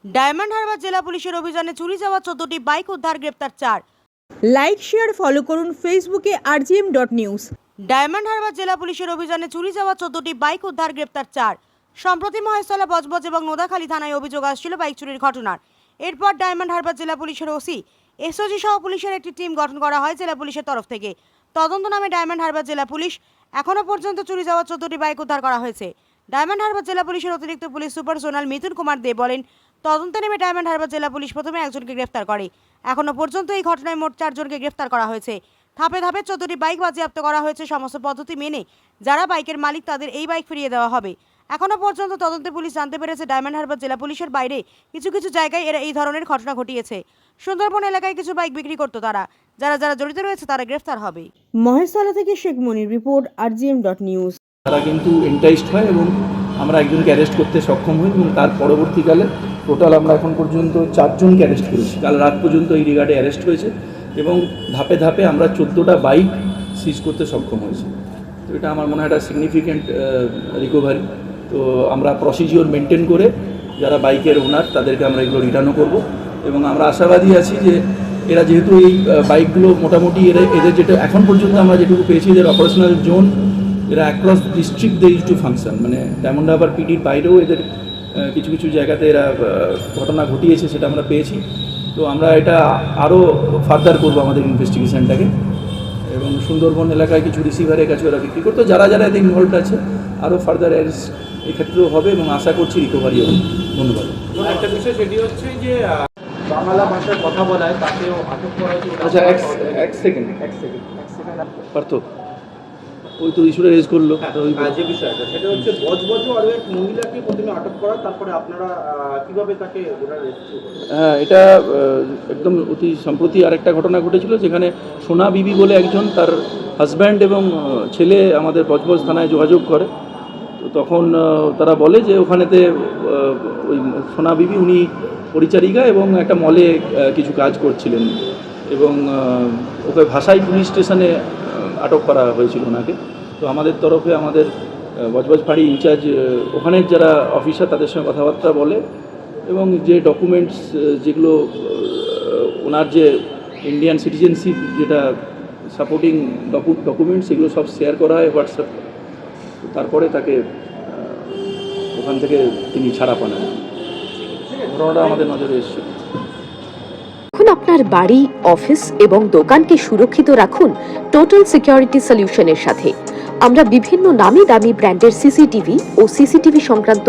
Diamond Harbour জেলা পুলিশের অভিযানে চুরি যাওয়া 14টি বাইক উদ্ধার, গ্রেপ্তার 4। লাইক শেয়ার ফলো করুন ফেসবুকে rgm.news। ডায়মন্ড হারবার জেলা পুলিশের অভিযানে চুরি যাওয়া 14টি বাইক উদ্ধার, গ্রেপ্তার 4। সম্প্রতি মহেশতলা, বজবজ এবং নোদাখালী থানায় অভিযোগ আসছিল বাইক চুরির ঘটনার। এরপর ডায়মন্ড হারবার জেলা পুলিশের ওসি, এসওজি সহ পুলিশের একটি টিম গঠন করা হয় জেলা পুলিশের তরফ থেকে। তদন্ত নামে ডায়মন্ড হারবার জেলা পুলিশ। এখনো পর্যন্ত চুরি যাওয়া 14টি বাইক উদ্ধার করা হয়েছে। ডায়মন্ড হারবার জেলা পুলিশের অতিরিক্ত পুলিশ সুপার সোনাল মিথুন কুমার দে বলেন, তদন্তে নেমে ডায়মন্ড হারবার জেলা পুলিশ প্রথমে একজনকে গ্রেফতার করে। এখনো পর্যন্ত এই ঘটনায় মোট 4 জনকে গ্রেফতার করা হয়েছে। ধাপে ধাপে 14টি বাইক বাজেয়াপ্ত করা হয়েছে। সমস্ত পদ্ধতি মেনে যারা বাইকের মালিক তাদের এই বাইক ফিরিয়ে দেওয়া হবে। এখনো পর্যন্ত তদন্তে পুলিশ জানতে পেরেছে ডায়মন্ড হারবার জেলা পুলিশের বাইরে কিছু কিছু জায়গায় এরা এই ধরনের ঘটনা ঘটিয়েছে। সুন্দরবন এলাকায় কিছু বাইক বিক্রি করতো তারা। যারা যারা জড়িত রয়েছে তারা গ্রেফতার হবে। মহেশতলা থেকে শেখ মনির রিপোর্ট, rgm.news। তারা কিন্তু এন্টাইজড হয় এবং আমরা একজনকে অ্যারেস্ট করতে সক্ষম হই এবং তার পরবর্তীকালে টোটাল আমরা এখন পর্যন্ত 4 জনকে অ্যারেস্ট করেছি। কাল রাত পর্যন্ত এই রিগার্ডে অ্যারেস্ট হয়েছে এবং ধাপে ধাপে আমরা 14টা বাইক সিজ করতে সক্ষম হয়েছি। তো এটা আমার মনে হয় একটা সিগনিফিক্যান্ট রিকভারি। তো আমরা প্রসিজিওর মেনটেন করে যারা বাইকের ওনার তাদেরকে আমরা এগুলো রিটার্নও করবো এবং আমরা আশাবাদী আছি যে এরা যেহেতু এই বাইকগুলো মোটামুটি এদের যেটা এখন পর্যন্ত আমরা যেটুকু পেয়েছি এদের অপারেশনাল জোন এরা across district they use to function, মানে ডায়মন্ড হারবার পিডির বাইরেও এদের কিছু কিছু জায়গাতে এরা ঘটনা ঘটিয়েছে, সেটা আমরা পেয়েছি। তো আমরা এটা আরও ফার্দার করবো আমাদের ইনভেস্টিগেশনটাকে এবং সুন্দরবন এলাকায় কিছু রিসিভারের কাছে ওরা বিক্রি করতো। যারা যারা এতে ইনভলভ আছে আরও ফার্দার অ্যারেস্ট এক্ষেত্রেও হবে এবং আশা করছি রিকভারি হবে। ধন্যবাদ। একটা বিষয় সেটি হচ্ছে যে বাংলা ভাষায় কথা বলায় তাকেও আটক করা হয়েছে। আচ্ছা, এক সেকেন্ড পার্থ, ওই তো ইস্যুটা রেজ করলো। যে বিষয়টা সেটা হচ্ছে বজবজ আর এক মহিলাকে প্রথমে আটক করা, তারপরে আপনারা কিভাবে তাকে হ্যাঁ, এটা একদম অতি সম্প্রতি আরেকটা ঘটনা ঘটেছিল যেখানে সোনা বিবি বলে একজন, তার হাজব্যান্ড এবং ছেলে আমাদের বজবজ থানায় যোগাযোগ করে। তো তখন তারা বলে যে ওখানেতে ওই সোনা বিবি উনি পরিচারিকা এবং একটা মলে কিছু কাজ করছিলেন এবং ওকে ভাষাই পুলিশ স্টেশনে আটক করা হয়েছিল ওনাকে। তো আমাদের তরফে আমাদের বজবজ ফাঁড়ি ইনচার্জ ওখানের যারা অফিসার তাদের সঙ্গে কথাবার্তা বলে এবং যে ডকুমেন্টস যেগুলো ওনার যে ইন্ডিয়ান সিটিজেনশিপ যেটা সাপোর্টিং ডকুমেন্টস সেগুলো সব শেয়ার করা হয় হোয়াটসঅ্যাপ। তারপরে তাকে ওখান থেকে তিনি ছাড়া পান। ঘটনাটা আমাদের নজরে এসেছে। এখন আপনার বাড়ি, অফিস এবং দোকানকে সুরক্ষিত রাখুন টোটাল সিকিউরিটি সলিউশনের সাথে। আমরা বিভিন্ন নামি দামি ব্র্যান্ডের সিসিটিভি ও সিসিটিভি সংক্রান্ত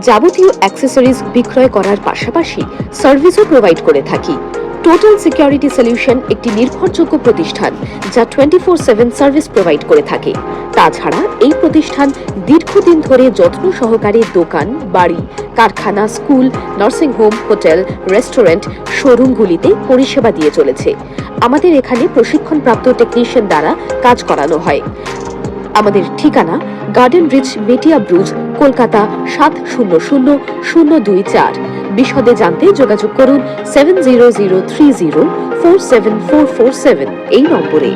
যাবতীয় অ্যাক্সেসরিজ বিক্রয় করার পাশাপাশি সার্ভিসও প্রোভাইড করে থাকি। টোটাল সিকিউরিটি সলিউশন একটি নির্ভরযোগ্য প্রতিষ্ঠান যা 24/7 সার্ভিস প্রোভাইড করে থাকে। তাছাড়া এই প্রতিষ্ঠান দীর্ঘদিন ধরে যত্ন সহকারে দোকান, বাড়ি, কারখানা, school, nursing home, hotel, restaurant, শোরুমগুলিতে পরিষেবা দিয়ে চলেছে। আমাদের এখানে প্রশিক্ষণপ্রাপ্ত টেকনিশিয়ান দ্বারা কাজ করানো হয়। আমাদের ঠিকানা গার্ডেন রিচ, মেটিয়া ব্রুজ, কলকাতা 700024। বিশদে জানতে যোগাযোগ করুন 7003047447 এই নম্বরে।